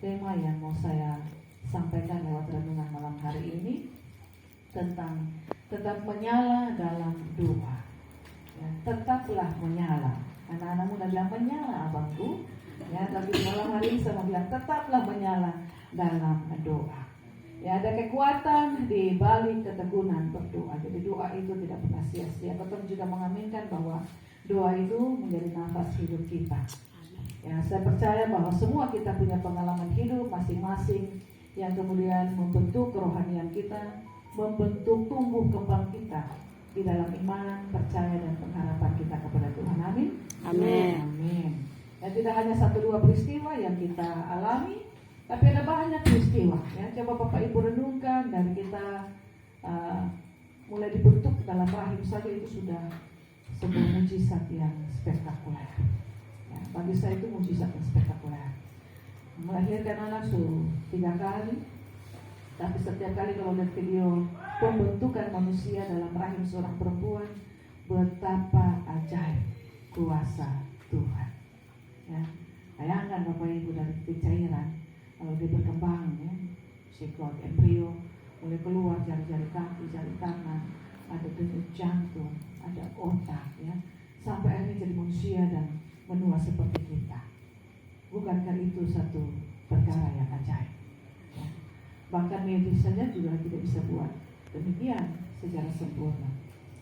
tema yang mau saya sampaikan lewat renungan malam hari ini tentang tetap menyala dalam doa. Ya, tetaplah menyala. Anak-anak muda bilang menyala abangku. Ya, tapi malam hari ini saya mau bilang tetaplah menyala dalam doa. Ya, ada kekuatan di balik ketekunan berdoa. Jadi doa itu tidak pernah sia-sia. Kita juga mengaminkan bahwa doa itu menjadi nafas hidup kita. Ya, saya percaya bahwa semua kita punya pengalaman hidup masing-masing yang kemudian membentuk kerohanian kita, membentuk tumbuh kembang kita di dalam iman, percaya dan pengharapan kita kepada Tuhan. Amin. Amin. Amin. Dan tidak hanya 1-2 peristiwa yang kita alami, tapi ada banyak peristiwa. Ya, coba Bapak Ibu renungkan dari kita mulai dibentuk dalam rahim saja itu sudah sebuah mujizat yang spektakuler. Ya, bagi saya itu mujizat yang spektakuler. Melahirkan anak 3 kali, tapi setiap kali kalau lihat video pembentukan manusia dalam rahim seorang perempuan, betapa ajaib kuasa Tuhan. Ya, bayangkan Bapak Ibu dari cairan kalau dia berkembang, ya, siklot embrio mulai keluar jari-jari kaki, jari tangan, ada denyut jantung, ada otak, ya, sampai akhirnya jadi manusia dan menua seperti kita. Bukankah itu satu perkara yang ajaib? Ya. Bahkan medis saja juga tidak bisa buat demikian secara sempurna.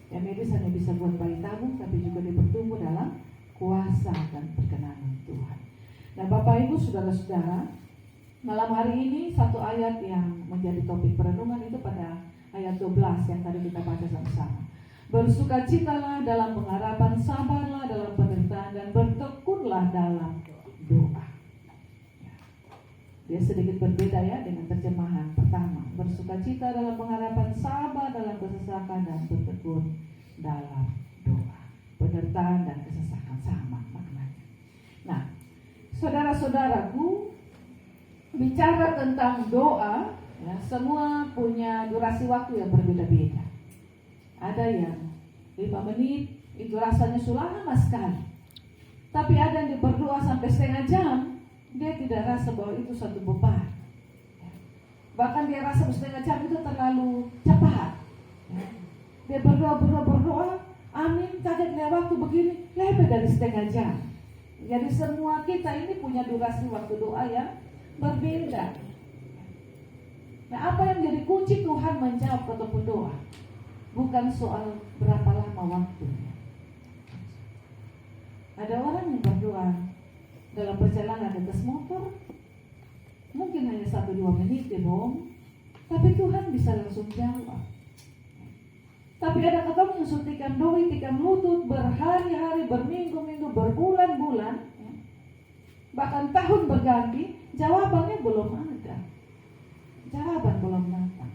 Ya, medis hanya bisa buat bayi tabung, tapi juga dia bertumbuh dalam kuasa dan perkenanan Tuhan. Nah, Bapak Ibu, saudara-saudara, malam hari ini satu ayat yang menjadi topik perenungan itu pada ayat 12 yang tadi kita baca sama-sama. Bersukacitalah dalam pengharapan, sabarlah dalam penderitaan, dan bertekunlah dalam doa. Dia sedikit berbeda ya dengan terjemahan pertama. Bersukacita dalam pengharapan, sabar dalam kesesakan, dan bertekun dalam doa. Penderitaan dan kesesakan sama maknanya. Nah, saudara-saudaraku, bicara tentang doa, ya, semua punya durasi waktu yang berbeda-beda. Ada yang 5 menit itu rasanya sudah lama sekali. Tapi ada yang berdoa sampai setengah jam, dia tidak rasa bahwa itu satu beban. Bahkan dia rasa setengah jam itu terlalu cepat. Dia berdoa, amin, kaget lihat waktu begini, lebih dari setengah jam. Jadi semua kita ini punya durasi waktu doa yang berbeda. Nah, apa yang jadi kunci Tuhan menjawab ataupun doa? Bukan soal berapa lama waktunya. Ada orang yang berdoa dalam perjalanan di atas motor, mungkin hanya 1-2 menit dia bohong, tapi Tuhan bisa langsung jawab. Tapi ada ketemu yang suntikan doi, tikam lutut, berhari-hari, berminggu-minggu, berbulan-bulan, ya, bahkan tahun berganti, jawabannya belum ada. Jawaban belum datang.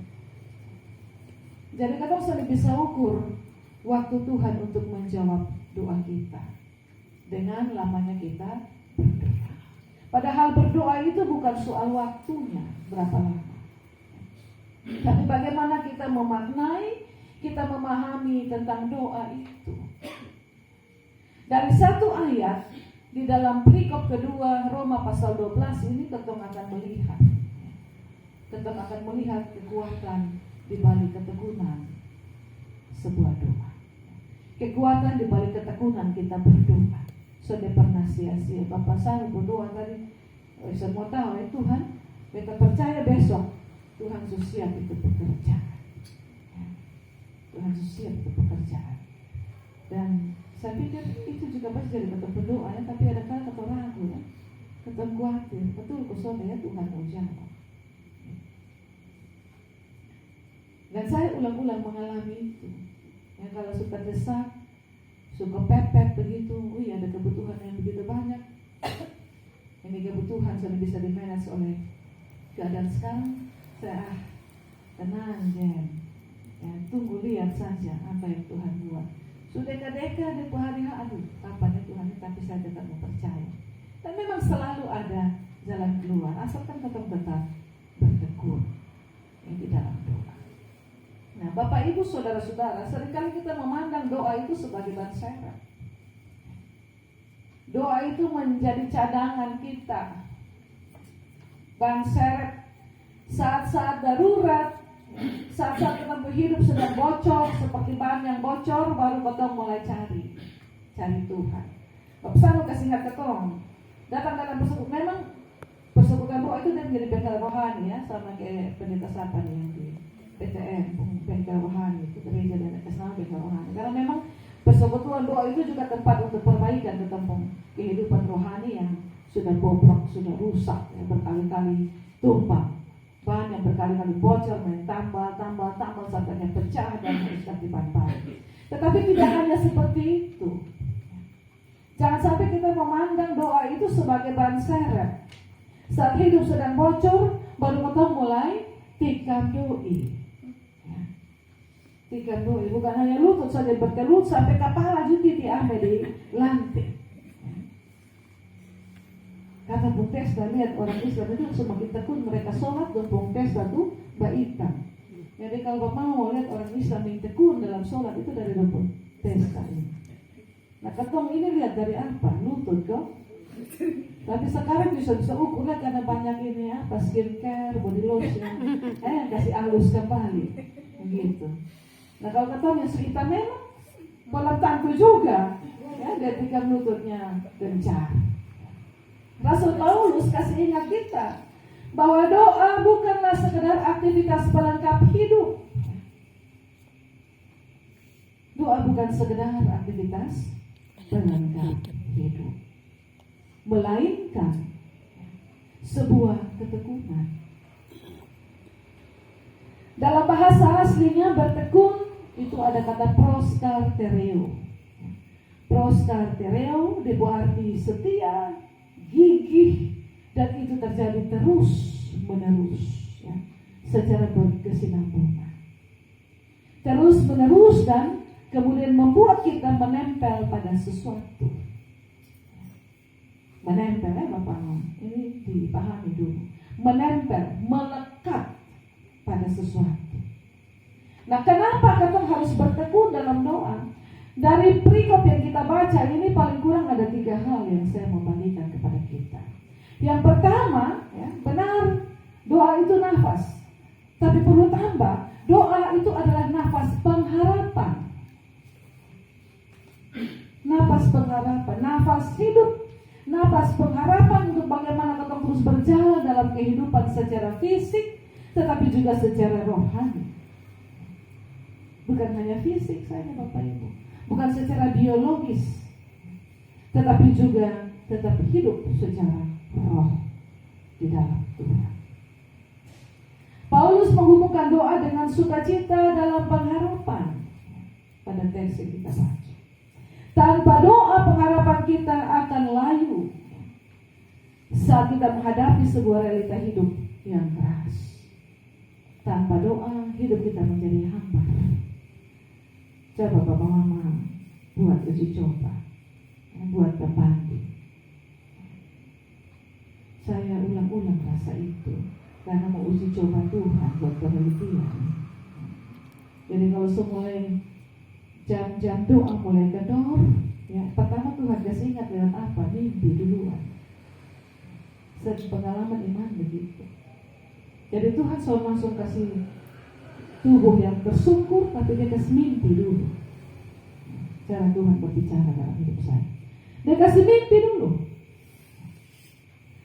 Jadi kita selalu bisa ukur waktu Tuhan untuk menjawab doa kita dengan lamanya kita berdoa. Padahal berdoa itu bukan soal waktunya berapa lama, tapi bagaimana kita memaknai, kita memahami tentang doa itu. Dari satu ayat di dalam perikop kedua Roma pasal 12 ini kita akan melihat kekuatan di balik ketekunan sebuah doa. Kekuatan di balik ketekunan kita berdoa. Sudah pernah sia-sia. Bapak saya berdoa tadi, semua tahu ya Tuhan, kita percaya besok Tuhan siap itu pekerjaan. Tuhan siap itu pekerjaan. Dan saya pikir itu juga pasti jadi kata berdoa ya, tapi ada kata ragu ya, kata khawatir. Betul kosong ya Tuhan mau jawab. Dan saya ulang-ulang mengalami itu. Ya, kalau suka desak, suka pepet begitu, ada kebutuhan yang begitu banyak. Ini kebutuhan sudah bisa dimanage oleh keadaan sekarang. Saya tenang Jen, ya, tunggu lihat saja apa yang Tuhan buat. Sudah deka-deka di hari aduh, kapan ya Tuhan, tapi saya tetap mempercaya. Dan memang selalu ada jalan keluar, asalkan tetap bertekun di dalam doa. Nah, Bapak Ibu saudara-saudara, seringkali kita memandang doa itu sebagai ban serep. Doa itu menjadi cadangan kita. ban serep, saat-saat darurat, saat-saat kita hidup sedang bocor, seperti ban yang bocor, baru kita mulai cari Tuhan. Pesan kasih ingat ketong, datang dalam persekutuan. Memang persekutuan doa itu dia menjadi bengkel rohani ya, sama kayak pendeta Sapan yang di PTN, bengkel rohani itu gereja dan kesana bengkel rohani. Karena memang persekutuan doa itu juga tempat untuk perbaikan kehidupan rohani yang sudah bobrok, sudah rusak, yang berkali-kali tumpah, ban yang berkali-kali bocor, tambal sampai pecah dan harus dibantai. Tetapi tidak hanya seperti itu. Jangan sampai kita memandang doa itu sebagai ban serep. Saat hidup sedang bocor, baru kita mulai tikam doi. Tikam doi, bukan hanya lutut saja bertelut sampai kepala juga diambil di lantai. Kata Bung Testa, lihat orang Islam itu semakin tekun mereka sholat dan Bung Testa itu baikan. Jadi kalau Bapak mau lihat orang Islam yang tekun dalam sholat itu dari Bung Testa ini. Nah ketong ini lihat dari apa? Lutut kok. Tapi sekarang bisa ukur lihat karena banyak ini apa skincare, body lotion, kasih halus kembali, gitu. Nah kalau ketong yang hitam memang pola tangku juga, ya dia tikam lututnya gencar. Rasul Paulus kasih ingat kita bahwa doa bukanlah sekedar aktivitas pelengkap hidup. Doa bukan sekedar aktivitas pelengkap hidup, melainkan sebuah ketekunan. Dalam bahasa aslinya bertekun itu ada kata proskartereo. Proskartereo berarti setia, gigih, dan itu terjadi terus menerus ya, secara berkesinambungan. Terus menerus dan kemudian membuat kita menempel pada sesuatu. Menempel Bapak, ini dipahami dulu. Menempel, melekat pada sesuatu. Nah kenapa kita harus bertekun dalam doa? Dari perikop yang kita baca ini paling kurang ada 3 hal yang saya mau bagikan kepada kita. Yang pertama, ya, benar doa itu nafas. Tapi perlu tambah, doa itu adalah nafas pengharapan. Nafas pengharapan, nafas hidup, nafas pengharapan untuk bagaimana kita terus berjalan dalam kehidupan secara fisik, tetapi juga secara rohani. Bukan hanya fisik saja Bapak Ibu, bukan secara biologis, tetapi juga tetap hidup secara roh di dalam Tuhan. Paulus menghubungkan doa dengan sukacita dalam pengharapan pada teks yang kita baca. Tanpa doa pengharapan kita akan layu saat kita menghadapi sebuah realita hidup yang keras. Tanpa doa hidup kita menjadi hambar. Coba Bapak Mama buat uji coba, buat kembali. Saya ulang-ulang rasa itu karena mau uji coba Tuhan buat penelitian. Jadi kalau semulai jam-jam doa mulai kedor, ya pertama Tuhan kasih ingat lewat apa? Mimpi duluan. Pengalaman iman begitu. Jadi Tuhan selalu langsung kasih tubuh yang bersyukur, tapi dia kasih mimpi dulu. Cara Tuhan berbicara dalam hidup saya. Dia kasih mimpi dulu.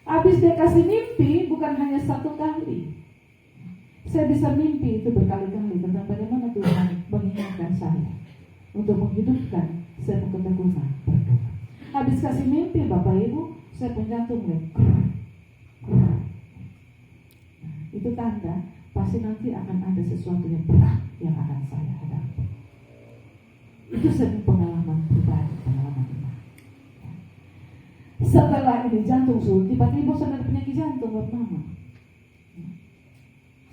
Habis dia kasih mimpi bukan hanya 1 kali. Saya bisa mimpi itu berkali-kali tentang bagaimana Tuhan mengingatkan saya untuk menghidupkan saya ketekunan berdoa. Habis kasih mimpi Bapak Ibu, saya jantung mulai. Itu tanda pasti nanti akan ada sesuatu yang berat yang akan saya hadapi. Itu sering pengalaman pribadi, pengalaman iman. Setelah ini jantung suruh, tiba-tiba saya ada penyakit jantung buat mama.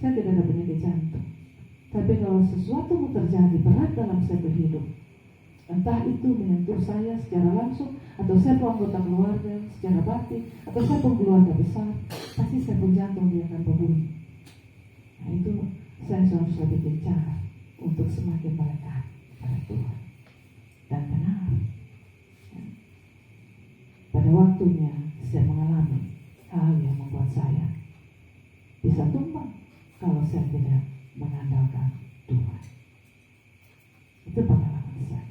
Saya tidak ada penyakit jantung. Tapi kalau sesuatu mau terjadi berat dalam saya berhidup, entah itu menyentuh saya secara langsung, atau saya pun anggota keluarga secara batin, atau saya pun keluarga besar, pasti saya pun jantung dia akan berbunyi. Nah itu saya harus lebih gencar untuk semakin melekat pada Tuhan. Dan benar, pada waktunya saya mengalami hal yang membuat saya bisa tumbang kalau saya tidak mengandalkan Tuhan. Itu pengalaman saya.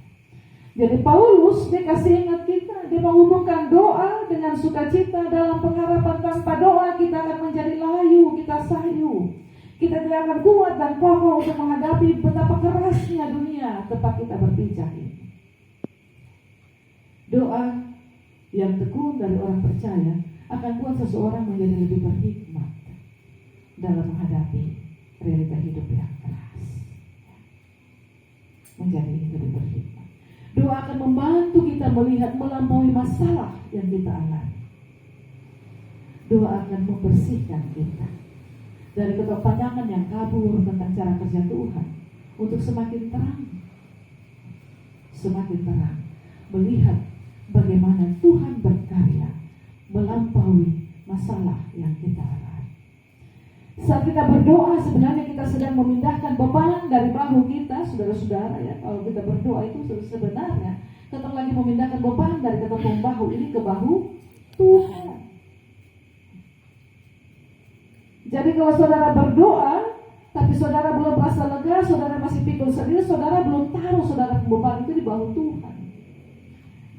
Jadi Paulus dia kasih ingat kita, dia menghubungkan doa dengan sukacita dalam pengharapan. Tanpa doa kita akan menjadi layu, kita sayu. Kita tidak akan kuat dan kokoh untuk menghadapi betapa kerasnya dunia tempat kita berpijak ini. Doa yang tekun dari orang percaya akan buat seseorang menjadi lebih berhikmat dalam menghadapi realita hidup yang keras. Menjadi lebih berhikmat. Doa akan membantu kita melihat melampaui masalah yang kita alami. Doa akan membersihkan kita dari keterpanjangan yang kabur tentang cara kerja Tuhan untuk semakin terang melihat bagaimana Tuhan berkarya melampaui masalah yang kita alami. Saat kita berdoa sebenarnya kita sedang memindahkan beban dari bahu kita, saudara-saudara ya. Kalau kita berdoa itu sebenarnya kita lagi memindahkan beban dari ketepung bahu ini ke bahu Tuhan. Jadi kalau saudara berdoa, tapi saudara belum merasa lega, saudara masih pikul sendiri, saudara belum taruh saudara beban itu di bahu Tuhan.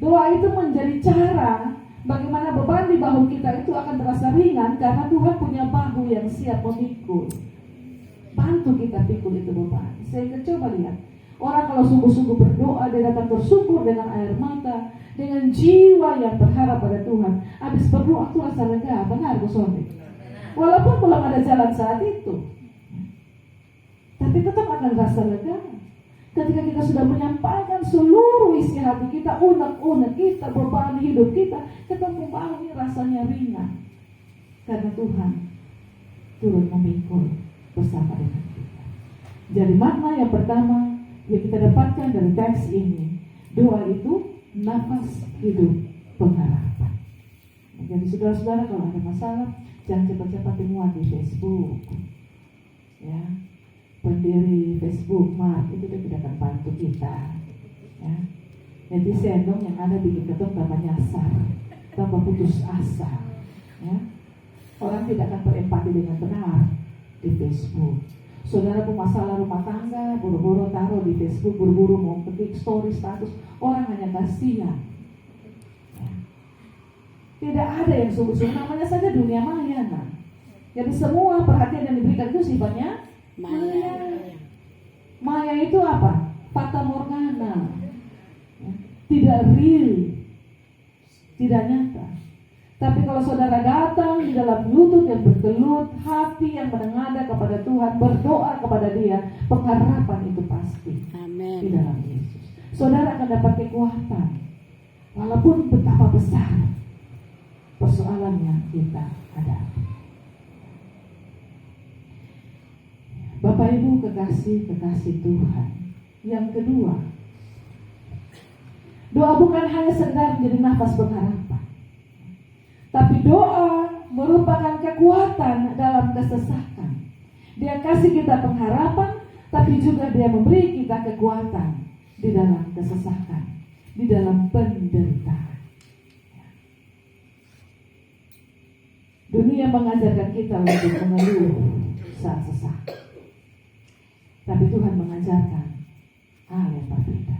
Doa itu menjadi cara bagaimana beban di bahu kita itu akan terasa ringan karena Tuhan punya bahu yang siap memikul. Bantu kita pikul itu beban. Saya coba lihat, orang kalau sungguh-sungguh berdoa, dia datang bersyukur dengan air mata, dengan jiwa yang berharap pada Tuhan. Habis berdoa itu rasa lega, benar Bu Sofi? Walaupun belum ada jalan saat itu, tapi tetap akan rasa lega ketika kita sudah menyampaikan seluruh isi hati kita, unek-unek kita, beban hidup kita, ketemu bahu ini rasanya ringan karena Tuhan turut memikul bersama dengan kita. Jadi makna yang pertama yang kita dapatkan dari teks ini, doa itu nafas hidup pengharapan. Jadi saudara-saudara kalau ada masalah, jangan cepat-cepat temuan di Facebook. Ya, pendiri Facebook, Mark, itu tidak akan bantu kita. Ya, netizen dong yang ada bikin ketemu tambah nyasar, tambah putus asa. Ya, orang tidak akan berempati dengan benar di Facebook. Saudara bermasalah rumah tangga, buru-buru taruh di Facebook, buru-buru mau ketik story status, orang hanya kasihan. Tidak ada yang sungguh-sungguh, namanya saja dunia maya. Nah. Jadi semua perhatian yang diberikan itu sifatnya maya. Maya itu apa? Fata morgana. Tidak real, tidak nyata. Tapi kalau saudara datang di dalam lutut yang bergelut, hati yang menengadah kepada Tuhan, berdoa kepada Dia, pengharapan itu pasti. Amen. Di dalam Yesus. Saudara akan dapat kekuatan, walaupun betapa besar persoalan yang kita hadapi. Bapak Ibu kekasih Tuhan. Yang kedua, doa bukan hanya sekedar menjadi nafas pengharapan, tapi doa merupakan kekuatan dalam kesesakan. Dia kasih kita pengharapan, tapi juga Dia memberi kita kekuatan di dalam kesesakan, di dalam penderitaan. Dunia mengajarkan kita untuk mengeluh saat sesak, tapi Tuhan mengajarkan hal yang berbeda.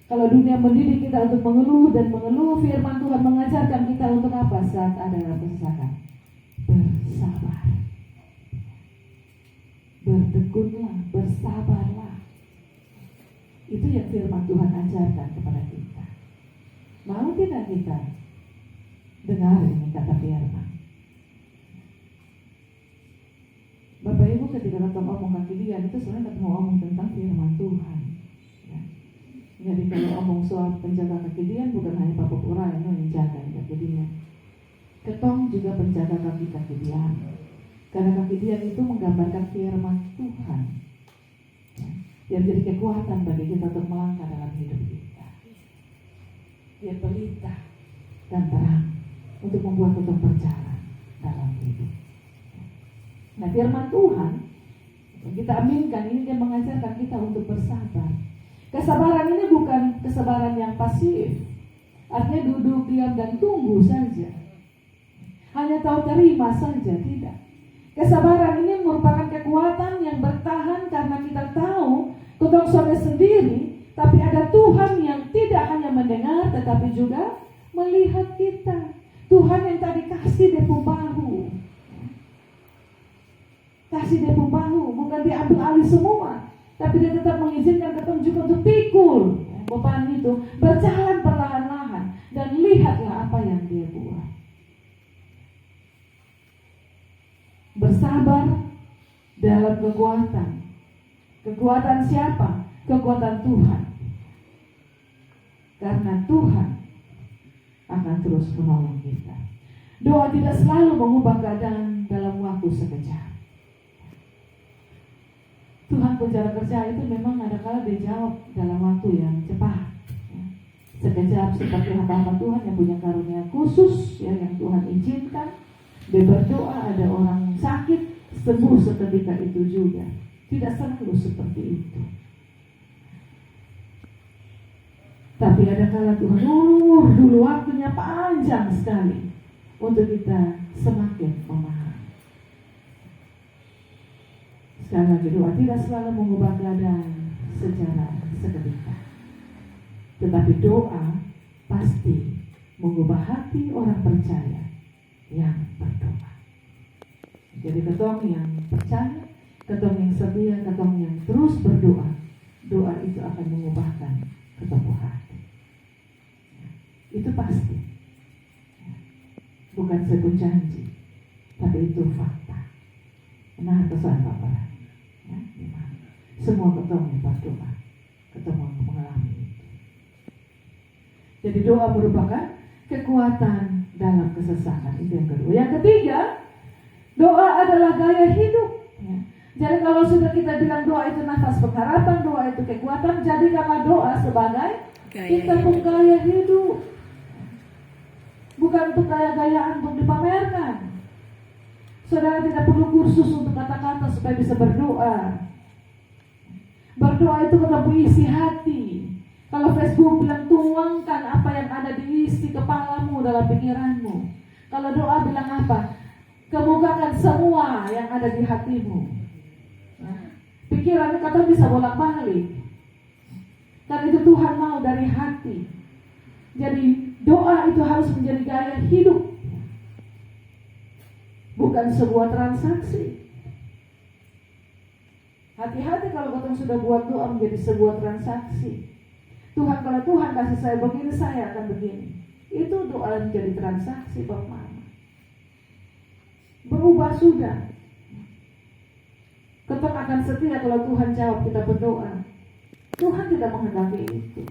Kalau dunia mendidik kita untuk mengeluh dan mengeluh, firman Tuhan mengajarkan kita untuk apa saat ada kesesakan? Bersabar. Bertekunlah, bersabarlah. Itu yang firman Tuhan ajarkan kepada kita. Mau tidak kita dengar ini kata firman? Bapak Ibu ketika kita ngomong kekinian itu sebenarnya kita mau ngomong tentang firman Tuhan. Ya. Jadi kalau ngomong soal penjaga kekinian bukan hanya Pak Pura yang menjaga kekinian. Ketong juga penjaga kaki kekinian. Karena kekinian itu menggambarkan firman Tuhan. Ya. Yang jadi kekuatan bagi kita untuk melangkah dalam hidup kita. Dia pelita dan terang untuk membuat kita berjalan dalam hidup. Nah, firman Tuhan yang kita aminkan ini dia mengajarkan kita untuk bersabar. Kesabaran ini bukan kesabaran yang pasif, artinya duduk, diam dan tunggu saja. hanya tahu terima saja, tidak. Kesabaran ini merupakan kekuatan yang bertahan karena kita tahu ketong sudah sendiri, tapi ada Tuhan yang tidak hanya mendengar tetapi juga melihat kita. Tuhan yang tadi kasih depu bahu, bukan diambil alih semua, tapi dia tetap mengizinkan ketong juga untuk pikul beban itu, berjalan perlahan-lahan, dan lihatlah apa yang dia buat. Bersabar dalam kekuatan. Kekuatan siapa? Kekuatan Tuhan. Karena Tuhan akan terus menolong kita. Doa tidak selalu mengubah keadaan dalam waktu sekejap. Tuhan penjara kerja itu memang ada kala dijawab dalam waktu yang cepat. Sekejap seperti hamba-hamba Tuhan yang punya karunia khusus, yang Tuhan izinkan. Dia berdoa, ada orang sakit, sembuh seketika itu juga. Tidak selalu seperti itu. Tapi ada kala Tuhan dulu waktunya panjang sekali untuk kita semakin memahami. Sekali lagi, doa tidak selalu mengubah keadaan secara seketika. Tetapi doa pasti mengubah hati orang percaya yang berdoa. Jadi ketong yang percaya, ketong yang setia, ketong yang terus berdoa, doa itu akan mengubahkan ketemu hati. Itu pasti. Bukan sebuah janji, tapi itu fakta. Nah, pesan Bapak. Semua ketong yang berdoa, ketemu mengalami itu. Jadi doa merupakan kekuatan dalam kesesakan. Itu yang kedua. Yang ketiga, doa adalah gaya hidup. Jadi kalau sudah kita bilang doa itu nafas pengharapan, doa itu kekuatan, jadikanlah doa sebagai kita pun gaya hidup. Bukan untuk gaya-gayaan untuk dipamerkan. Saudara tidak perlu kursus untuk kata-kata supaya bisa berdoa. Berdoa itu ketemu isi hati. Kalau Facebook bilang tuangkan apa yang ada di isi kepalamu dalam pikiranmu. Kalau doa bilang apa? Kemukakan semua yang ada di hatimu. Pikirannya kata bisa bolak-balik. Karena itu Tuhan mau dari hati. Jadi doa itu harus menjadi gaya hidup. Bukan sebuah transaksi. Hati-hati kalau kita sudah buat doa menjadi sebuah transaksi. Tuhan, kalau Tuhan kasih saya begini, saya akan begini. Itu doa menjadi transaksi bermakna. Berubah sudah. Ketong akan setia kalau Tuhan jawab kita berdoa. Tuhan tidak menghendaki itu.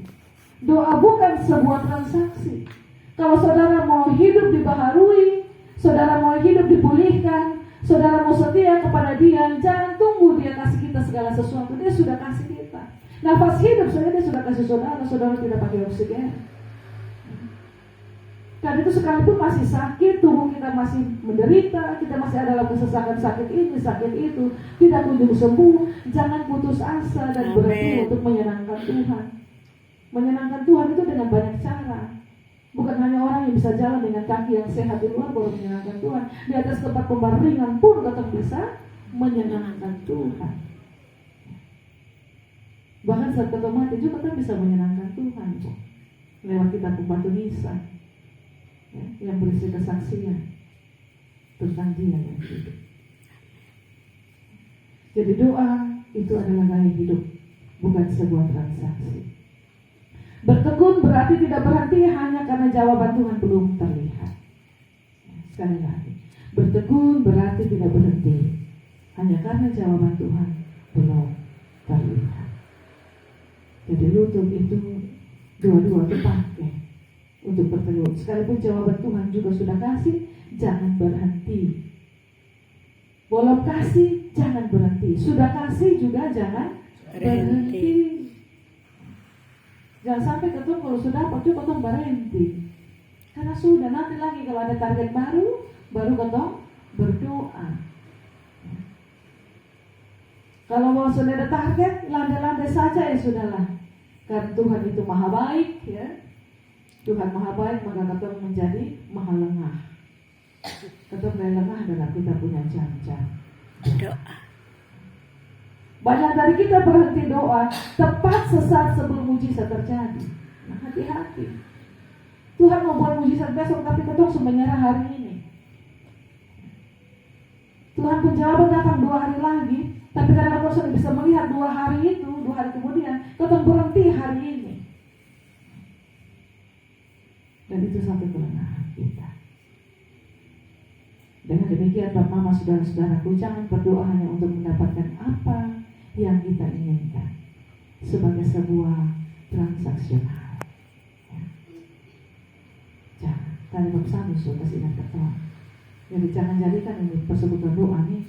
Doa bukan sebuah transaksi. Kalau saudara mau hidup dibaharui, saudara mau hidup dipulihkan, saudara mau setia kepada Dia, jangan tunggu Dia kasih kita segala sesuatu. Dia sudah kasih kita. Nafas hidup saja Dia sudah kasih saudara. Saudara tidak pakai oksigen. Dan itu sekalipun masih sakit, tubuh kita masih menderita, kita masih ada dalam kesesakan sakit ini, sakit itu, tidak kunjung sembuh. Jangan putus asa dan berhenti untuk menyenangkan Tuhan. Menyenangkan Tuhan itu dengan banyak cara. Bukan hanya orang yang bisa jalan dengan kaki yang sehat di luar baru menyenangkan Tuhan. Di atas tempat pembaringan pun tetap bisa menyenangkan Tuhan. Bahkan saat kita mati juga kita bisa menyenangkan Tuhan. Lewat kitab pembantu Nisa, yang berisi kesaksian tentang Dia yang hidup. Jadi doa itu adalah gaya hidup, bukan sebuah transaksi. Bertekun berarti tidak berhenti hanya karena jawaban Tuhan belum terlihat. Sekali lagi, bertekun berarti tidak berhenti hanya karena jawaban Tuhan belum terlihat. Jadi lutut itu dua-dua dipakai untuk bertekun. Sekalipun jawaban Tuhan juga sudah kasih, jangan berhenti. Belum kasih, jangan berhenti. Sudah kasih juga jangan berhenti. Jangan sampai ketemu kalau sudah dapat juga ketemu berhenti. Karena sudah nanti lagi kalau ada target baru ketemu berdoa. Kalau mau sudah ada target, landai-landai saja ya sudahlah. Karena Tuhan itu maha baik, ya. Tuhan maha baik, maka ketemu menjadi maha lengah. Tetap lengah adalah kita punya jam-jam Doa. Banyak dari kita berhenti doa tepat sesaat sebelum mujizat terjadi. Nah, hati-hati. Tuhan mau buat mujizat besok, tapi kita harus menyerah hari ini. Tuhan penjawaban datang 2 hari lagi, tapi karena kita sudah bisa melihat 2 hari itu, 2 hari kemudian, kita berhenti hari ini. Dan itu satu kelemahan kita. Dengan demikian, Bapak, Mama, saudara-saudaraku, jangan berdoa hanya untuk mendapatkan apa yang kita inginkan sebagai sebuah transaksional. Ya. Jangan. Tadi Bapak Samus sudah ingat kata. Jadi jangan jadikan ini persekutuan doa nih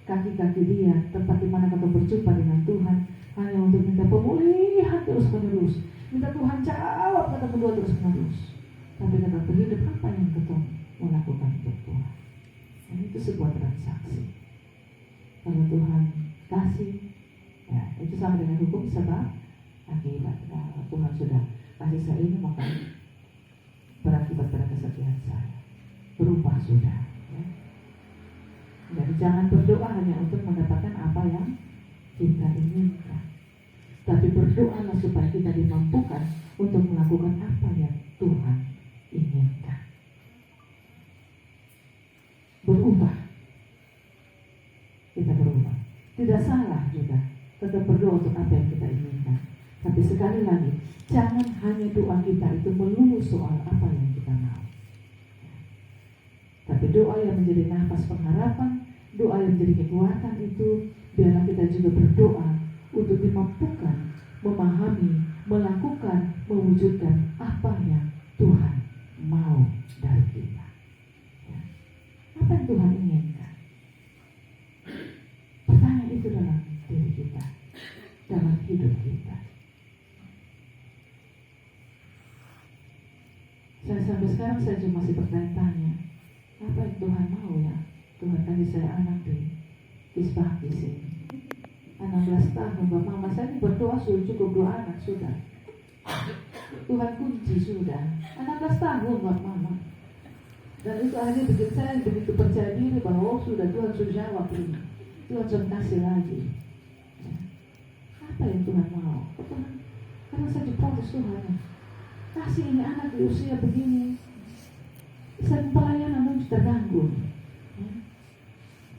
kaki-kaki dia tempat di mana kita berjumpa dengan Tuhan hanya untuk minta pemulihan terus menerus. Minta Tuhan jawab kata berdua terus menerus. Tapi kita berhidup apa yang kita mau lakukan untuk Tuhan. Dan itu sebuah transaksi. Kalau Tuhan kasih, ya itu sama dengan hukum sebab akibat. Nah, Tuhan sudah kasih saya ini, maka berakibat pada kesetiaan saya. Berubah sudah. Ya. Jadi jangan berdoa hanya untuk mendapatkan apa yang kita inginkan, tapi berdoalah supaya kita dimampukan untuk melakukan apa yang Tuhan inginkan. Berubah. Kita berubah. Tidak salah juga tetap berdoa untuk apa yang kita inginkan. Tapi sekali lagi, jangan hanya doa kita itu melulu soal apa yang kita mau. Tapi doa yang menjadi nafas pengharapan, doa yang menjadi kekuatan itu, biarlah kita juga berdoa untuk dimampukan, memahami, melakukan, mewujudkan apa yang Tuhan mau dari kita. Ya. Apa yang Tuhan inginkan? Pertanyaan itu dalam diri kita, dalam hidup kita. Sampai sekarang saya cuma masih bertanya, apa yang Tuhan mau ya? Tuhan kasih saya anak di Kisbah di sini. 16 tahun, Bapak Mama saya berdoa sudah cukup 2 anak sudah. Tuhan kunci sudah. 16 tahun Bapak Mama. Dan itu akhirnya bikin saya begitu percaya diri bahwa sudah Tuhan sudah jawab ini. Tuhan sudah kasih lagi. Ya. Apa yang Tuhan mau? Tuhan, karena saya diprotes Tuhan. Kasih ini anak di usia begini. Saya pelayanan harus terganggu. Ya.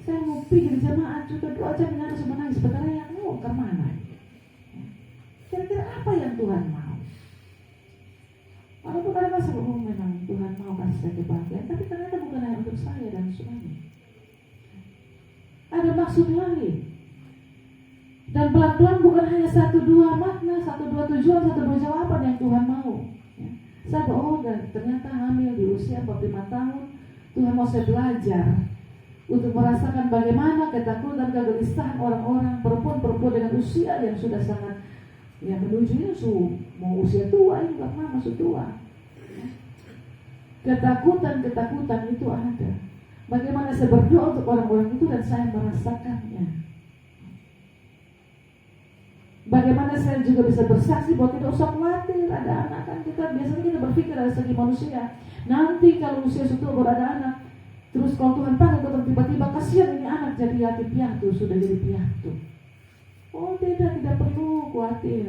Saya mau pergi di jemaat juga 2 jam dengan harus menangis. Sebenarnya yang mau kemana? Ya. Kira-kira apa yang Tuhan mau? Walaupun ada masa memang Tuhan mau kasih saya kebahagiaan, tapi ternyata bukan hanya untuk saya dan suami. Ada maksud lain. Dan pelan-pelan bukan hanya 1-2 makna, 1-2 tujuan, 1-2 jawaban yang Tuhan mau. Ya. Saya dan ternyata hamil di usia 45 tahun. Tuhan mau saya belajar untuk merasakan bagaimana ketakutan, kegelisahan orang-orang, perempuan-perempuan dengan usia yang sudah sangat, yang menuju mau usia tua, ini Bapak Mama masuk tua. Ya. Ketakutan itu ada. Bagaimana saya berdoa untuk orang-orang itu dan saya merasakannya. Bagaimana saya juga bisa bersaksi bahwa tidak usah khawatir ada anak. Kan kita biasanya kita berpikir dari segi manusia. Nanti kalau usia sudah baru ada anak, terus kalau Tuhan panggil kita tiba-tiba kasihan ini anak jadi yatim piatu, sudah jadi piatu. Oh tidak perlu khawatir.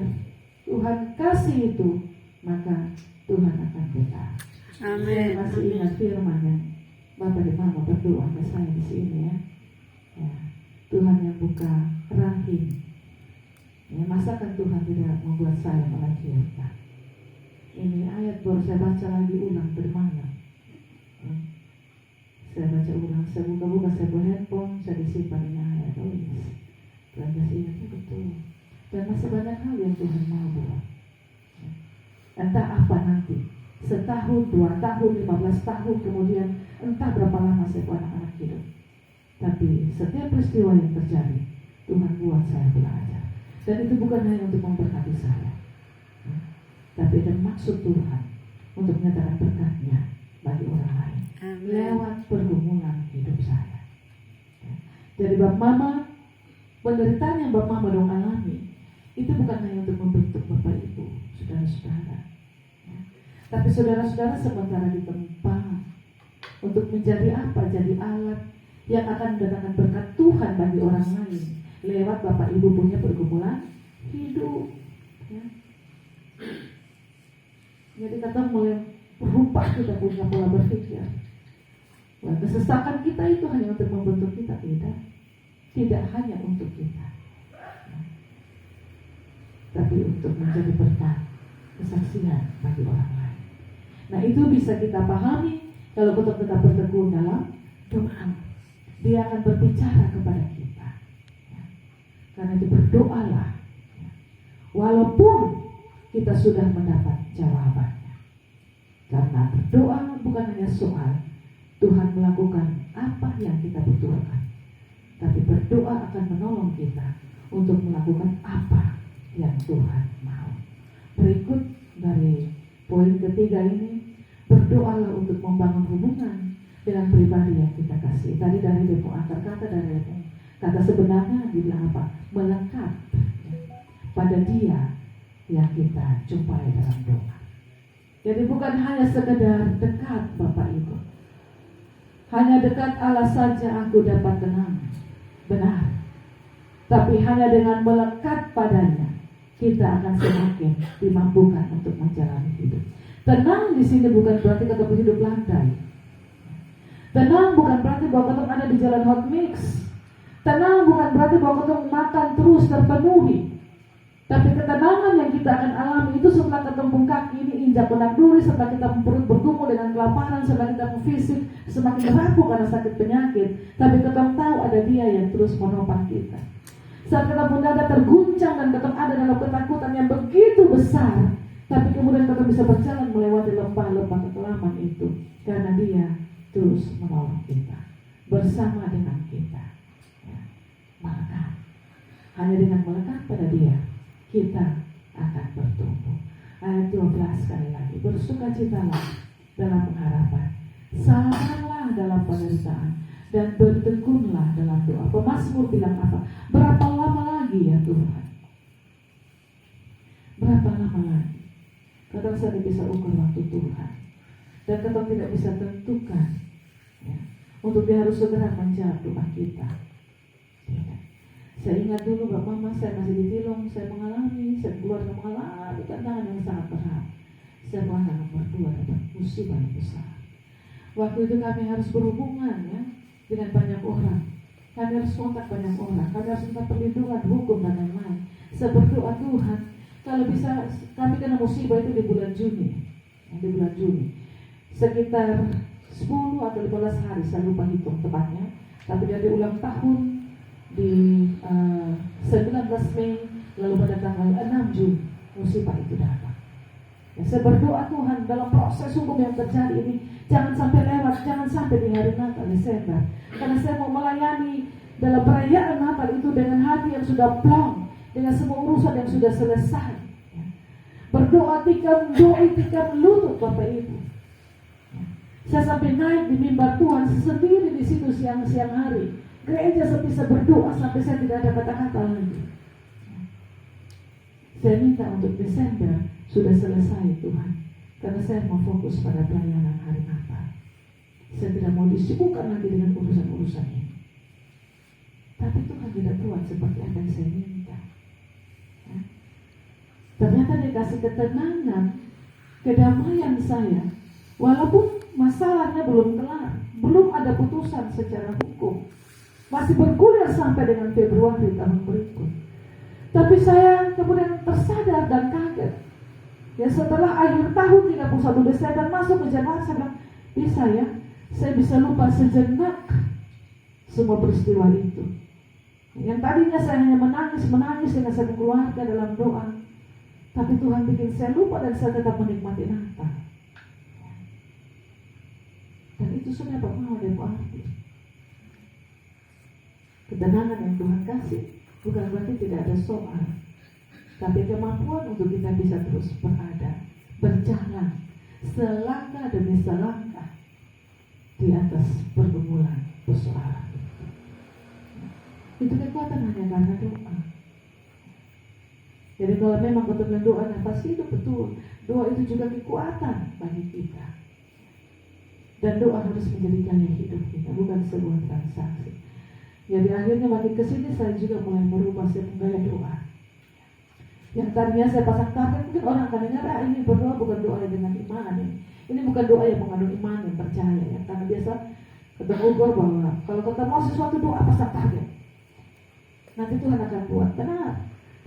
Tuhan kasih itu, maka Tuhan akan bela. Amin. Saya masih ingat firman yang Bapak dan Mama berdoa ke saya di sini ya. Ya. Tuhan yang buka rahim. Ya, masakan Tuhan tidak membuat saya melahirkan. Ini ayat baru saya baca lagi ulang bermalam. Ya. Saya baca ulang, saya buka-buka, saya bawa handphone, saya disimpan ini ayat. Oh yes. Dan masih ingatnya betul. Dan masih banyak hal yang Tuhan mau buat. Ya. Entah apa nanti. Setahun, 2 tahun, 15 tahun kemudian, entah berapa lama saya buat anak-anak hidup. Tapi setiap peristiwa yang terjadi, Tuhan buat saya belajar. Dan itu bukan hanya untuk memberkati saya, ya, tapi ada maksud Tuhan untuk menyatakan berkatnya bagi orang lain. Amen. Lewat pergumulan hidup saya. Ya. Jadi Bapak Mama, penderitaan yang Bapak Mama dong alami, itu bukan hanya untuk membentuk Bapak Ibu, saudara-saudara. Tapi saudara-saudara sementara di tempat untuk menjadi apa? Jadi alat yang akan mendatangkan berkat Tuhan bagi orang lain lewat Bapak Ibu punya pergumulan hidup. Ya. Jadi kita mulai berubah kita punya pola berpikir. Nah, kesesakan kita itu hanya untuk membentuk kita, tidak hanya untuk kita, tapi untuk menjadi berkat kesaksian bagi orang lain. Nah, itu bisa kita pahami kalau kita tetap berteguh dalam doa. Dia akan berbicara kepada kita. Ya. Karena itu berdoalah. Ya. Walaupun kita sudah mendapat jawabannya. Karena berdoa bukan hanya soal Tuhan melakukan apa yang kita butuhkan, tapi berdoa akan menolong kita untuk melakukan apa yang Tuhan mau. Berikut dari poin ketiga ini, berdoalah untuk membangun hubungan dengan pribadi yang kita kasih. Tadi dari demo akar kata dari kata sebenarnya dibilang apa? Melekat pada Dia yang kita jumpai dalam doa. Jadi bukan hanya sekedar dekat Bapak Ibu. Hanya dekat Allah saja aku dapat tenang. Benar. Tapi hanya dengan melekat padanya kita akan semakin dimampukan untuk menjalani hidup. Tenang di sini bukan berarti kita hidup landai. Tenang bukan berarti bahwa kita ada di jalan hot mix. Tenang bukan berarti bahwa kita makan terus terpenuhi. Tapi ketenangan yang kita akan alami itu setelah ketembung kaki ini injak benak duri, setelah kita perut bergumul dengan kelaparan, setelah kita fisik semakin rapuh karena sakit penyakit. Tapi kita tahu ada Dia yang terus menopang kita. Saat kita pun ada terguncang dan kita ada dalam ketakutan yang begitu besar, tapi kemudian kita bisa berjalan melewati lembah-lembah kekelaman itu karena Dia terus menolong kita bersama dengan kita. Ya, melekat. Hanya dengan melekat pada Dia kita akan bertumbuh. Ayat 12 sekali lagi, bersukacitalah dalam pengharapan, sabarlah dalam penderitaan, dan bertekunlah dalam doa. Pemazmur bilang apa? Berapa lama lagi ya Tuhan? Berapa lama lagi? Kadang saya tidak bisa ukur waktu Tuhan, dan kadang tidak bisa tentukan ya, untuk Dia harus segera menjawab doa kita. Tidak. Saya ingat dulu Bapak Mama saya masih di Tilong, saya keluarga mengalami tantangan yang sangat berat. Saya anak nomor 2 dapat musibah yang besar. Waktu itu kami harus berhubungan ya dengan banyak orang. Kami harus kontak banyak orang. Kami harus minta perlindungan hukum dan lain-lain. Saya berdoa Tuhan, kalau bisa kami kena musibah itu di bulan Juni. Di bulan Juni. Sekitar 10 atau 15 hari, saya lupa hitung tepatnya. Tapi dari ulang tahun di 19 Mei lalu pada tanggal 6 Juni musibah itu datang. Ya, saya berdoa Tuhan dalam proses hukum yang terjadi ini jangan sampai lewat, jangan sampai di hari Natal Desember. Karena saya mau melayani dalam perayaan Natal itu dengan hati yang sudah plong, dengan semua urusan yang sudah selesai. Ya. Berdoa tikam lutut Bapak Ibu. Ya. Saya sampai naik di mimbar Tuhan sendiri di situ siang-siang hari. Gereja saya bisa berdoa sampai saya tidak ada kata-kata lagi. Saya minta untuk Desember sudah selesai Tuhan, karena saya mau fokus pada pelayanan hari Natal. Saya tidak mau disibukkan lagi dengan urusan-urusan ini. Tapi Tuhan tidak buat seperti apa yang saya minta. Ya. Ternyata Dia kasih ketenangan, kedamaian saya, walaupun masalahnya belum kelar, belum ada putusan secara hukum. Masih bergulir sampai dengan Februari tahun berikut. Tapi saya kemudian tersadar dan kaget. Ya setelah akhir tahun 31 Desember masuk ke Januari, saya bilang, bisa ya, saya bisa lupa sejenak semua peristiwa itu. Yang tadinya saya hanya menangis dengan satu keluarga dalam doa. Tapi Tuhan bikin saya lupa dan saya tetap menikmati Natal. Dan itu sudah Bapak mau arti. Ketenangan yang Tuhan kasih bukan berarti tidak ada soal, tapi kemampuan untuk kita bisa terus berjalan selangkah demi selangkah di atas pergumulan persoalan. Itu kekuatan hanya karena doa. Jadi kalau memang betul doa, pasti itu betul. Doa itu juga kekuatan bagi kita. Dan doa harus menjadi gaya hidup kita, bukan sebuah transaksi. Jadi akhirnya makin kesini saya juga mulai merubah gaya doa. Yang tadinya saya pasang target, mungkin orang akan dengar, ini berdoa bukan doa yang dengan iman ini. Ini bukan doa yang mengandung iman dan percaya ya. Karena biasa ketemu gue bahwa kalau kita mau sesuatu doa pasang target, nanti Tuhan akan buat. Benar.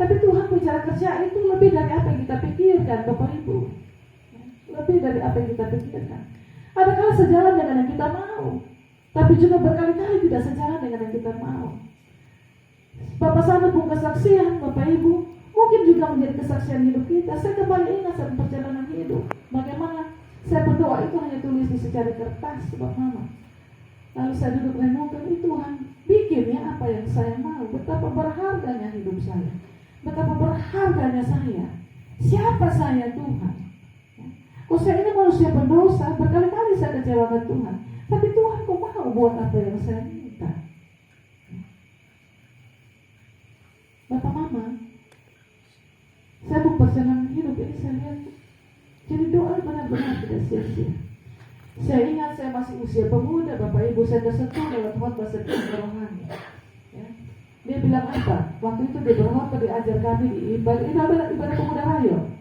Tapi Tuhan bicara kerja itu lebih dari apa yang kita pikirkan, Bapak Ibu. Lebih dari apa yang kita pikirkan. Ada-kala sejalan dengan yang kita mau, tapi juga berkali-kali tidak sejalan dengan yang kita mau. Bapak sambung kesaksian, Bapak Ibu, mungkin juga menjadi kesaksian hidup kita. Saya kembali ingat saat perjalanan hidup, bagaimana saya berdoa itu hanya tulis di secari kertas, Bapak Mama. Lalu saya duduk renungkan, Tuhan bikin ya apa yang saya mau. Betapa berharganya hidup saya, betapa berharganya saya. Siapa saya, Tuhan? Kalau saya ini manusia berdosa, berkali-kali saya kecewakan Tuhan. Tapi Tuhan kok mau buat apa yang saya minta? Bapak Mama, saya perjalanan hidup ini saya lihat. Jadi doa benar-benar tidak sia-sia. Saya ingat saya masih usia pemuda, Bapak Ibu, saya tersentuh lewat khotbah setiap rohani. Ya. Dia bilang apa? Waktu itu dia berkhotbah diajar kami di ibadah pemuda rayo.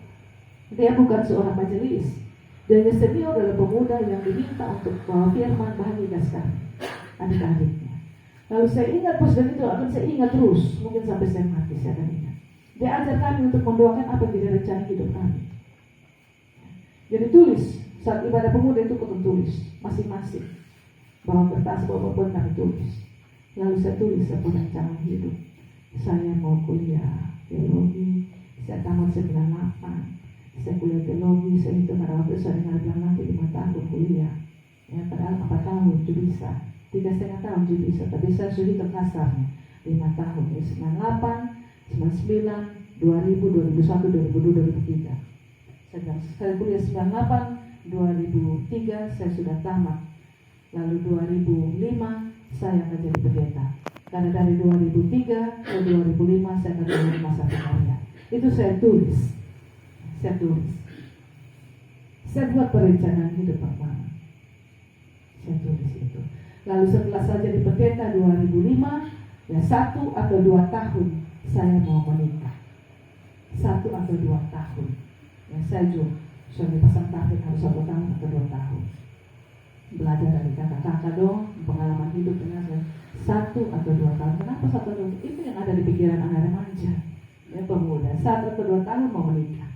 Dia bukan seorang majelis. Dia senior adalah pemuda yang diminta untuk bawa firman bagi kami, adik-adiknya. Lalu saya ingat dan itu akan saya ingat terus, mungkin sampai saya mati saya akan ingat. Dia ajar kami untuk mendoakan apa yang jadi rencana hidup kami. Jadi tulis saat ibadah pemuda itu kita tulis masing-masing, bawa kertas, bawa benar tulis. Lalu saya tulis apa rencana hidup. Saya mau kuliah teologi, saya tamat 98. Saya kuliah teologi, saya itu pada waktu saya bilang nanti 5 tahun kuliah. Ya, padahal 4 tahun itu bisa, 3,5 tahun itu bisa. Tapi saya sudah hitung kasarnya 5 tahun, ya, 98, 99, 2000, 2001, 2002, 2003. Saya kuliah 98, 2003 saya sudah tamat. Lalu 2005 saya akan jadi pendeta. Karena dari 2003 ke 2005 saya akan jadi masa karya. Itu saya tulis. Saya buat perencanaan hidup Bapak. Saya tulis itu. Lalu setelah saya jadi pendeta 2005, ya 1 atau 2 tahun saya mau menikah. 1 atau 2 tahun. Ya saya juga sudah pasang target harus 1 tahun atau 2 tahun. Belajar dari kakak-kakak dong, pengalaman hidup dengan saya. 1 atau 2 tahun. Kenapa 1 atau 2 tahun? Itu yang ada di pikiran anak remaja. Ya pemuda. 1 atau 2 tahun mau menikah.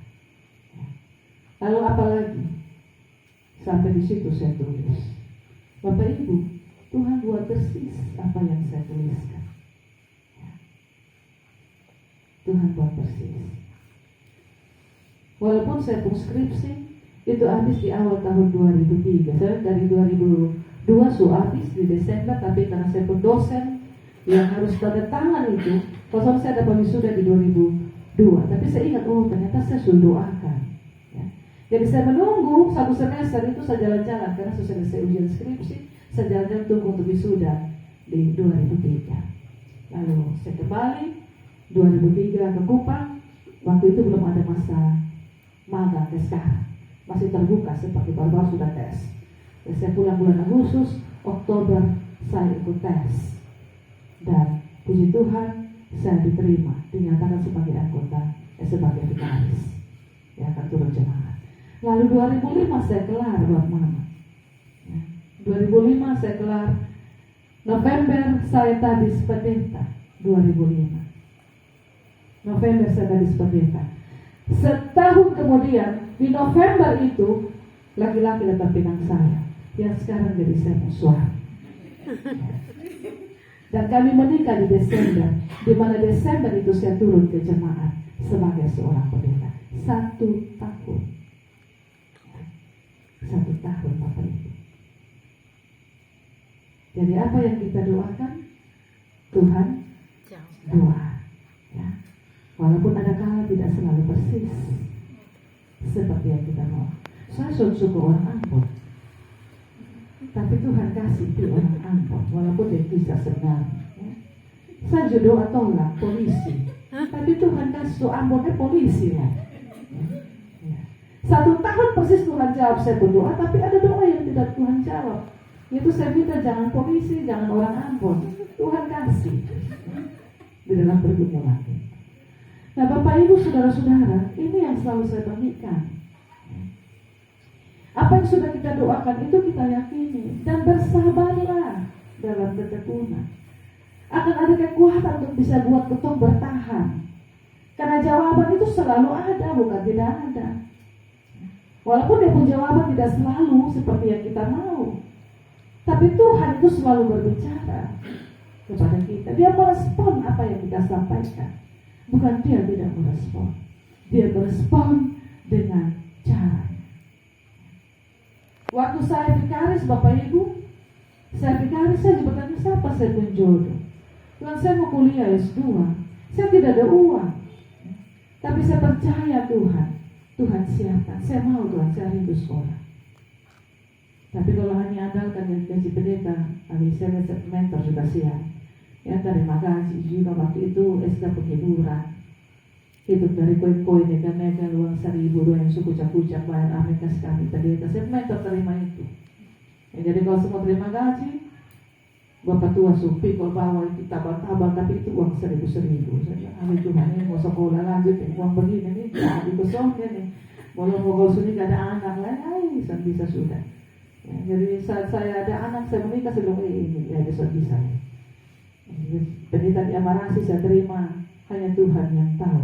Lalu apa lagi? Sampai di situ saya tulis. Bapak Ibu, Tuhan buat persis apa yang saya tuliskan. Ya. Tuhan buat persis. Walaupun saya pun skripsi itu habis di awal tahun 2003. Saya dari 2002 habis di Desember, tapi karena saya pun dosen yang harus tanda tangan itu, kalau saya dapat wisuda di 2002. Tapi saya ingat, ternyata saya sudah doakan. Jadi saya menunggu 1 semester itu saya jalan-jalan karena sudah selesai ujian skripsi, saya jalan-jalan tunggu untuk wisuda di 2003. Lalu saya kembali 2003 ke Kupang. Waktu itu belum ada masa magang ke sekarang, masih terbuka seperti baru-baru sudah tes. Dan saya pulang bulan Agustus, Oktober saya ikut tes dan puji Tuhan saya diterima, dinyatakan sebagai anggota, sebagai vikaris, ya akan turun jemaat. Lalu 2005 saya kelar buat Mama. Ya, 2005 saya kelar. November saya tabis pendeta. 2005. November saya tabis pendeta. Setahun kemudian di November itu laki-laki datang pinang saya yang sekarang jadi saya suami. Dan kami menikah di Desember, di mana Desember itu saya turun ke jemaat sebagai seorang pendeta. 1 tahun. 1 tahun Bapak Ibu. Jadi apa yang kita doakan, Tuhan doa. Ya. Walaupun ada kala tidak selalu persis seperti yang kita mau. Saya suka orang Ambon, tapi Tuhan kasih di orang Ambon, walaupun dia bisa senang. Ya. Saya juga doa tolak polisi, tapi Tuhan kasih Ambonnya polisi lah. Ya. Ya. 1 tahun persis Tuhan jawab saya berdoa, tapi ada doa yang tidak Tuhan jawab. Itu saya minta jangan polisi, jangan orang Ambon. Tuhan kasih di dalam pergumulan. Nah Bapak Ibu saudara-saudara, ini yang selalu saya bagikan. Apa yang sudah kita doakan itu kita yakini. Dan bersabarlah dalam ketekunan. Akan ada kekuatan untuk bisa buat ketong bertahan. Karena jawaban itu selalu ada, bukan tidak ada. Walaupun dia pun jawaban tidak selalu seperti yang kita mau. Tapi Tuhan itu selalu berbicara kepada kita. Dia merespon apa yang kita sampaikan. Bukan dia tidak merespon. Dia merespon dengan cara. Waktu saya vikaris Bapak Ibu, saya juga bertanya siapa saya pun jodoh. Tuhan saya mau kuliah S2. Saya tidak ada uang. Tapi saya percaya Tuhan siapkan. Saya mau Tuhan, saya rindu sekolah. Tapi kalau hanya andalkan gaji pendeta, saya mentor juga siap. Ya terima kasih juga waktu itu SK penghiburan. Itu dari koin-koin mega uang 1.000 yang suku kucak-kucak bayar Amerika sekali pendeta. Saya mentor terima itu. Ya, jadi kalau semua terima gaji, Bapak tua supi kalau bawa itu tabang-tabang, tapi itu uang 1.000. Saya ambil Tuhan ini mau sekolah lanjut, uang begini nih, jadi kosongnya nih. Kalau sini gak ada anak lain, bisa sudah. Ya, jadi saat saya ada anak, saya menikah sebelum ini, ya besok bisa. Pendeta Amarasi saya terima, hanya Tuhan yang tahu.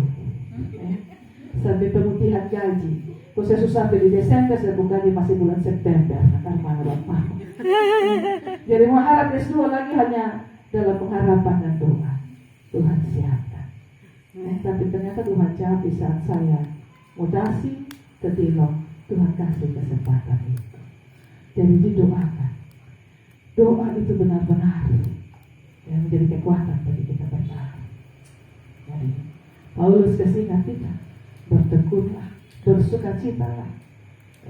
Sampai pemutihan gaji. Kalau saya susah di Desember, saya buka gaji masih bulan September. Akan mana Bapak? Jadi mau harap S2 lagi hanya dalam pengharapan dan doa. Tuhan siapkan. Tapi ternyata Tuhan jawab di saat saya mutasi ke Tilong. Tuhan kasih kesempatan itu. Jadi didoakan. Doa itu benar-benar yang menjadi kekuatan bagi kita bertahan. Jadi Paulus kasih kita bertekunlah, bersukacitalah.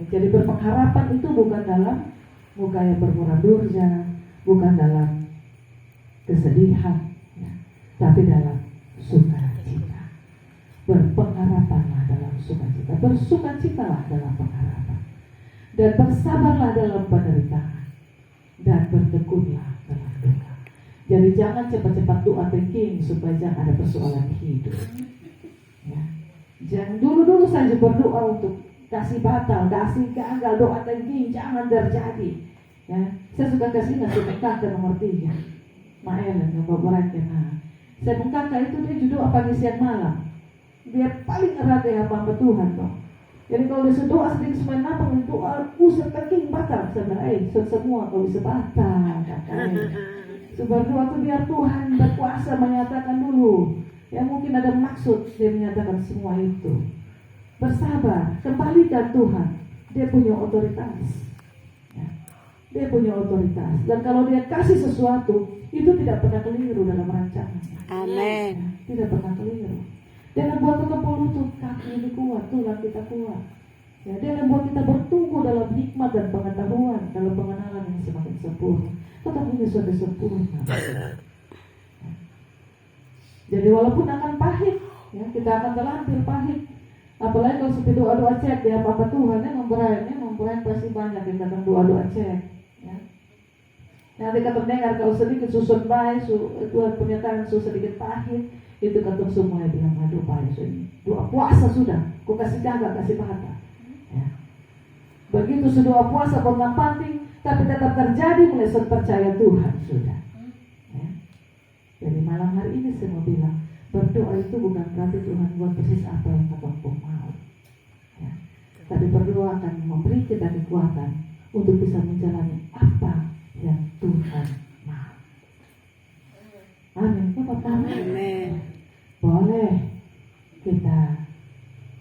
Jadi berpengharapan itu bukan dalam muka yang bermurah durja, bukan dalam kesedihan, ya, tapi dalam sukacita. Berpengharapanlah dalam sukacita, bersukacitalah dalam pengharapan, dan bersabarlah dalam penderitaan, dan bertekunlah dalam doa. Jadi jangan cepat-cepat doa thinking supaya jangan ada persoalan hidup. Ya. Jangan dulu saja berdoa untuk kasih batal, kasih gagal, doa thinking jangan terjadi. Ya, saya suka kasih kakak nomor 3, Maelen yang beberapa saya kakak itu dia doa pagi siang malam. Dia paling erat ya hamba Tuhan toh. Jadi kalau dia doa sedikit semuanya apa doa usah thinking batal sebenarnya semua kalau bisa batal kakak. Berdoa itu biar Tuhan berkuasa menyatakan dulu. Ya mungkin ada maksud dia menyatakan semua itu. Bersabar, kembalikan Tuhan. Dia punya otoritas. Ya. Dia punya otoritas. Dan kalau dia kasih sesuatu, itu tidak pernah keliru dalam rancangan. Amin. Ya, tidak pernah keliru. Dia membuat kita lutut, kaki ini kuat, tulang kita kuat. Ya, dia membuat kita bertumbuh dalam hikmat dan pengetahuan, dalam pengenalan yang semakin sempurna. Tetap ini sudah sempurna. Jadi walaupun akan pahit, ya, kita akan terlampir pahit. Apalagi kalau seperti doa-doa cek ya Bapak Tuhan memberai pasti banyak yang datang doa-doa cek. Ya. Nanti kata dengar kalau sedikit susun baik, Tuhan pernyataan sedikit pahit, itu kata semua yang bilang aduh baik doa puasa sudah, kau kasih gagal kasih batal. Ya. Begitu sudah puasa kau penting, tapi tetap terjadi mulai percaya Tuhan sudah. Ya. Jadi malam hari ini saya mau bilang berdoa itu bukan berarti Tuhan buat persis apa yang kau mau. Ya. Tapi berdoa akan memberi kita kekuatan untuk bisa menjalani apa yang Tuhan mau. Amin. Amin. Boleh kita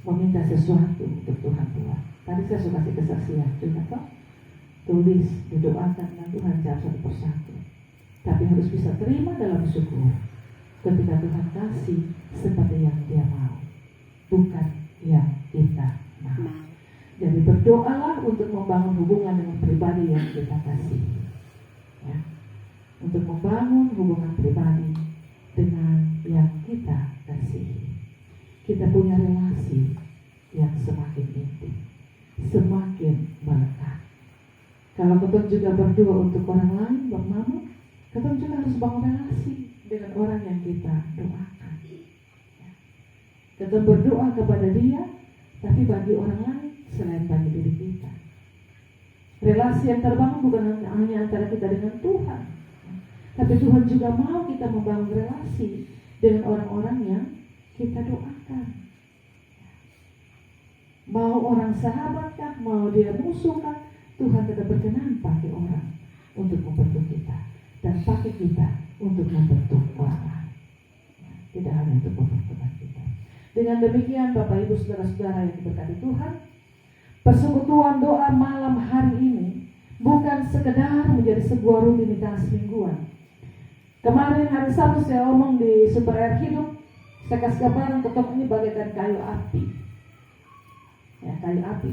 meminta sesuatu untuk Tuhan buat. Tadi saya suka kasih kesaksian juga toh. Tulis, didoakan dan Tuhan jawab satu persatu. Tapi harus bisa terima dalam syukur ketika Tuhan kasih seperti yang Dia mau, bukan yang kita mau. Jadi berdoalah untuk membangun hubungan dengan pribadi yang kita kasih, ya. Untuk membangun hubungan pribadi dengan yang kita kasih. Kita punya relasi yang semakin intim. semakin melekat. Kalau ketong juga berdoa untuk orang lain, Bang Mama, ketong juga harus bangun relasi dengan orang yang kita doakan. Ketong berdoa kepada dia, tapi bagi orang lain selain bagi diri kita. Relasi yang terbangun bukan hanya antara kita dengan Tuhan, tapi Tuhan juga mau kita membangun relasi dengan orang-orang yang kita doakan. Mau orang sahabat kah, mau dia musuh kah, Tuhan tetap berkenan pakai orang untuk membentuk kita dan pakai kita untuk membentuk orang lain. Tidak hanya untuk memperkuat kita. Dengan demikian Bapak Ibu Saudara-saudara yang diberkati Tuhan, persekutuan doa malam hari ini bukan sekedar menjadi sebuah rutinitas mingguan. Kemarin hari Sabtu saya omong di Super Air Hidup, saya kasih gambaran ketemu ini bagaikan kayu api. Ya, kayu api.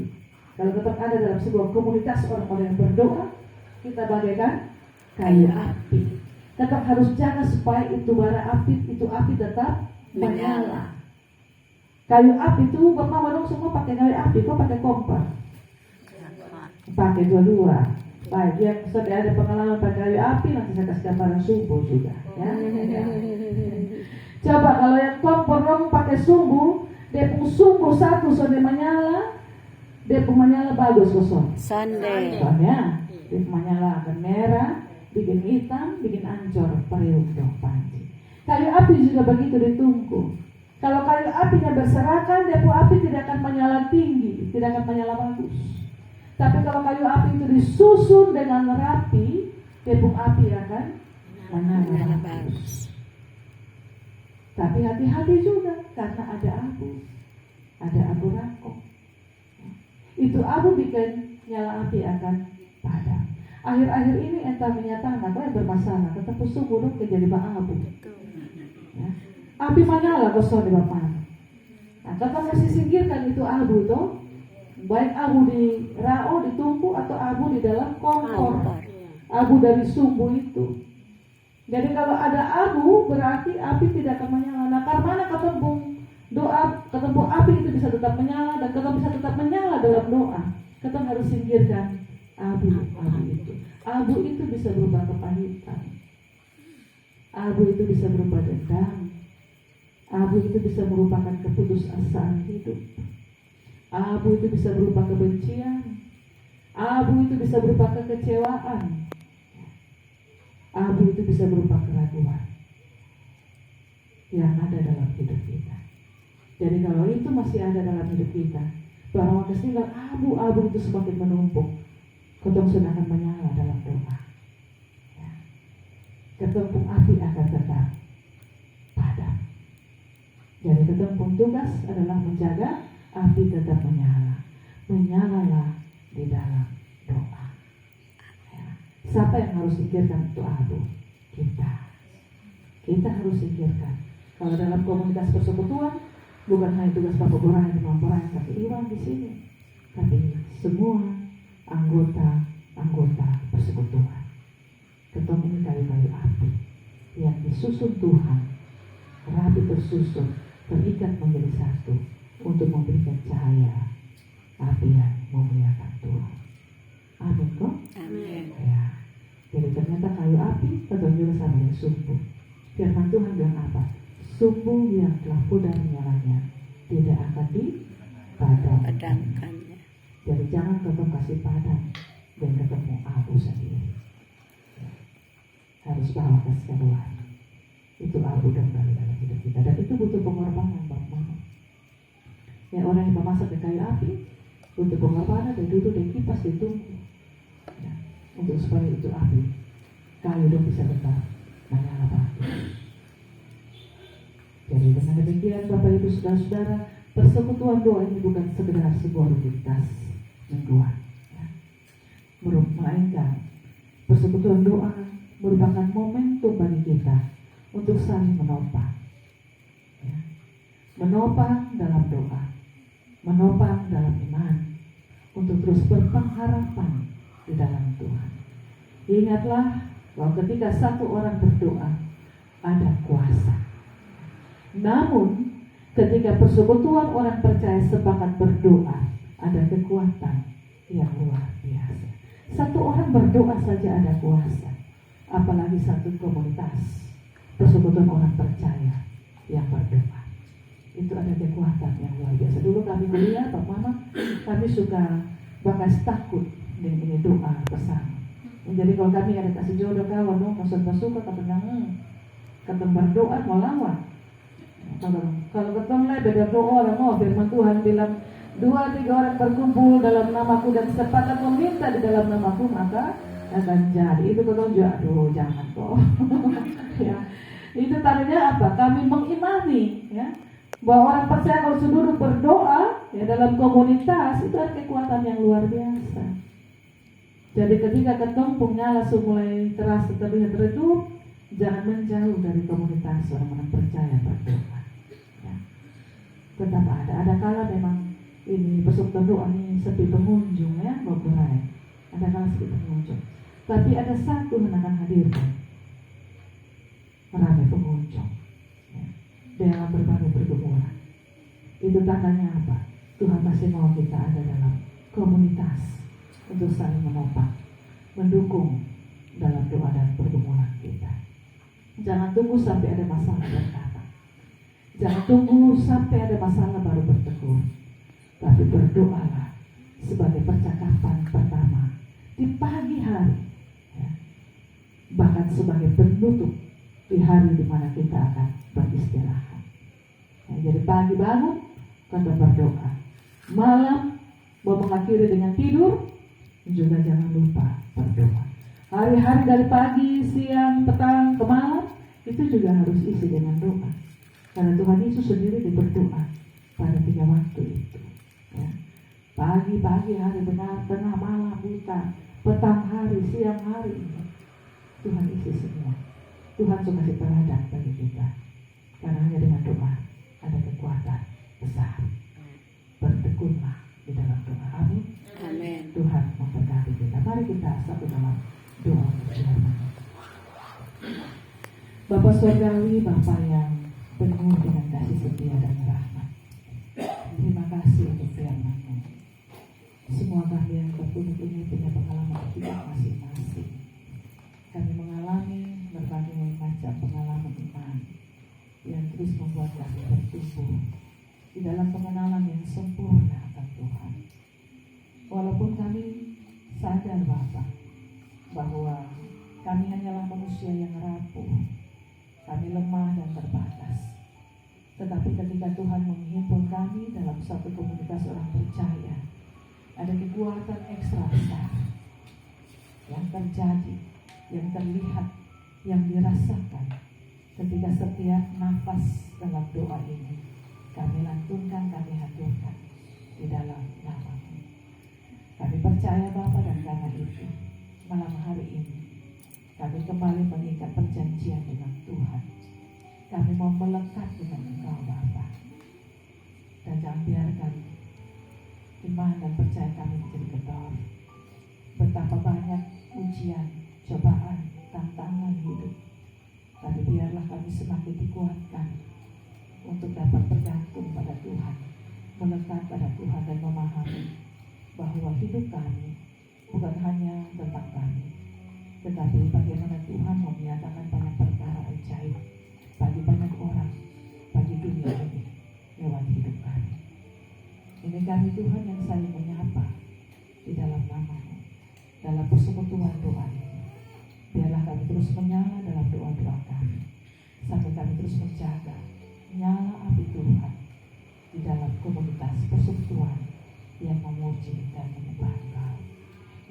Kalau tetap ada dalam sebuah komunitas orang-orang yang berdoa, kita bagaikan kayu api. Tetap harus jaga supaya itu bara api, itu api tetap menyala. Kayu api itu, Bapak dong semua pakai kayu api, kok pakai kompor? Pakai dua-dua. Baik, yang sudah ada pengalaman pakai kayu api, nanti saya kasih gambaran sumbu juga. Ya. Coba kalau yang kompor dong pakai sumbu, dia pun sumbu satu sudah menyala, dia pun menyala bagus kosong. Sunday. Soalnya dia menyala akan merah, bikin hitam, bikin ancur, periuk dong panci. Kayu api juga begitu ditunggu. Kalau kayu apinya berserakan, dia pun api tidak akan menyala tinggi, tidak akan menyala bagus. Tapi kalau kayu api itu disusun dengan rapi, dia pun api akan menyala bagus. Tapi hati-hati juga karena ada abu rangkong. Itu abu bikin nyala api akan padam. Akhir-akhir ini entah menyatakan apa yang bermasalah, tetap sungguh jadi abu. Ya. Api menyala kosong di Bapak. Nah, kita mesti singkirkan itu abu tuh. Baik abu di rao ditungku atau abu di dalam kompor. Abu dari sumbu itu. Jadi kalau ada abu berarti api tidak akan menyala. Nah, karena ketemu doa, ketemu api itu bisa tetap menyala dan ketemu bisa tetap menyala dalam doa. Kita harus singkirkan abu itu. Abu itu bisa berubah kepahitan. Abu itu bisa berubah dendam. Abu itu bisa merupakan keputusasaan hidup. Abu itu bisa berupa kebencian. Abu itu bisa berupa kekecewaan. Abu itu bisa berupa keraguan yang ada dalam hidup kita. Jadi kalau itu masih ada dalam hidup kita, bahwa kesinilah abu-abu itu semakin menumpuk, ketong sudah akan menyala dalam doa. Ya. Ketempung api akan tetap padam. Jadi ketempung tugas adalah menjaga api tetap menyala. Menyalalah di dalam doa. Ya. Siapa yang harus singkirkan itu abu? Kita harus singkirkan. Kalau dalam komunitas persekutuan, bukan hanya tugas Bapak Borang yang memperang, tapi Iwan di sini, tapi semua anggota persekutuan. Ketemu ini kayu-kayu api yang disusun Tuhan, rapi tersusun, terikat menjadi satu untuk memberikan cahaya api yang memuliakan Tuhan. Amin kok? Amin. Ya. Jadi ternyata kayu api tetap juga sama dengan sumbu. Firman Tuhan bilang apa? Sumbu yang telah pudar nyalanya tidak akan dipadamkan. Jadi jangan ketemu kasih padam dan ketemu abu sendiri. Harus bawa ke keluar. Itu abu dan balik dalam hidup kita. Dan itu butuh pengorbanan, Bapak. Ya, orang yang memasak di kayu api butuh pengorbanan, dan duduk dan kipas ditunggu. Ya, untuk supaya itu api kayu dong bisa tetap menyala bagus. Jadi dengan demikian Bapak Ibu Saudara-saudara, persekutuan doa ini bukan sekedar sebuah rutinitas mingguan, ya. Melainkan persekutuan doa merupakan momentum bagi kita untuk saling menopang, ya. Menopang dalam doa, menopang dalam iman, untuk terus berpengharapan di dalam Tuhan. Ingatlah bahwa ketika satu orang berdoa, ada kuasa. Namun ketika persekutuan orang percaya sepakat berdoa, ada kekuatan yang luar biasa. Satu orang berdoa saja ada kuasa, apalagi satu komunitas persekutuan orang percaya yang berdoa. Itu ada kekuatan yang luar biasa. Dulu kami kuliah, Pak Mama, kami suka bakas takut dengan ini doa bersama. Jadi kalau kami ada kasih jodoh kawan, maksud suka kata berdoa mau lawan. Kalau ketemu lah beda doa orang firman Tuhan bilang 2-3 orang berkumpul dalam namaku dan sepakat meminta di dalam namaku maka akan jadi. Itu ketemu juga, aduh jangan kok. Ya, itu tandanya apa? Kami mengimani, ya, bahwa orang percaya kalau duduk berdoa ya dalam komunitas itu ada kekuatan yang luar biasa. Jadi ketika ketumpung nyala mulai terasa terlihat redup, jangan menjauh dari komunitas orang-orang percaya berdoa. Ya. Tetap ada kala memang ini persekutuan doa ini sepi pengunjung ya, beberapa. Ada kala sepi pengunjung. Tapi ada satu yang akan hadirkan ramai pengunjung. Ya. Dalam berbagai pergumulan. Itu tandanya apa? Tuhan masih mau kita ada dalam komunitas untuk saling menopang, mendukung dalam doa dan pergumulan kita. Jangan tunggu sampai ada masalah berkata. Jangan tunggu sampai ada masalah baru bertegur. Tapi berdoalah sebagai percakapan pertama di pagi hari, ya. Bahkan sebagai penutup di hari di mana kita akan beristirahat. Ya, jadi pagi bangun kita berdoa. Malam mau mengakhiri dengan tidur juga jangan lupa berdoa. Hari-hari dari pagi, siang, petang, ke malam itu juga harus isi dengan doa. Karena Tuhan Yesus sendiri berdoa pada 3 waktu itu. Ya. Pagi hari benar, tengah malam buta, petang hari, siang hari. Tuhan isi semua. Tuhan suka kasih teladan bagi kita. Karena hanya dengan doa ada kekuatan besar. Bertekunlah di dalam doa. Amin. Amin. Tuhan memberkati kita. Mari kita satu dalam doa bersama. Bapa Surgawi, Bapa yang penuh dengan kasih setia dan rahmat. Terima kasih untuk firman-Mu. Semua kami yang tertutup ini punya pengalaman hidup masing-masing. Kami mengalami berbagai macam pengalaman iman yang terus membuat kami bertumbuh di dalam pengenalan yang sempurna akan Tuhan. Walaupun kami sadar Bapa bahwa kami hanyalah manusia yang rapuh, kami lemah dan terbatas. Tetapi ketika Tuhan menghimpun kami dalam satu komunitas orang percaya, ada kekuatan ekstra besar yang terjadi, yang terlihat, yang dirasakan ketika setiap nafas dalam doa ini kami lantunkan, kami haturkan di dalam nama-Mu. Kami percaya Bapa, dan karena itu malam hari ini kami kembali mengikat perjanjian dengan Tuhan. Kami mau melekat dengan Engkau Bapa. Dan jangan biarkan iman dan percaya kami menjadi kendor. Betapa banyak ujian, cobaan, tantangan hidup. Tapi biarlah kami semakin dikuatkan untuk dapat bergantung pada Tuhan, melekat pada Tuhan dan memahami bahwa hidup kami bukan hanya tentang kami, tetapi bagaimana Tuhan mau menyatakan banyak perkara ajaib bagi banyak orang, bagi dunia ini lewat hidup kami. Ini kami Tuhan yang saling menyapa di dalam nama-Mu, dalam persekutuan doa ini. Biarlah kami terus menyala dalam doa-doa kami, sampai kami terus menjaga nyala api Tuhan di dalam komunitas persekutuan yang memuji dan menyembah Engkau.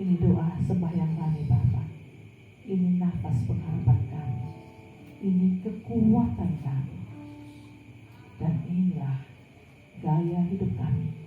Ini doa sembahyang kami Bapa. Ini nafas pengharapan kami. Ini kekuatan kami. Dan inilah gaya hidup kami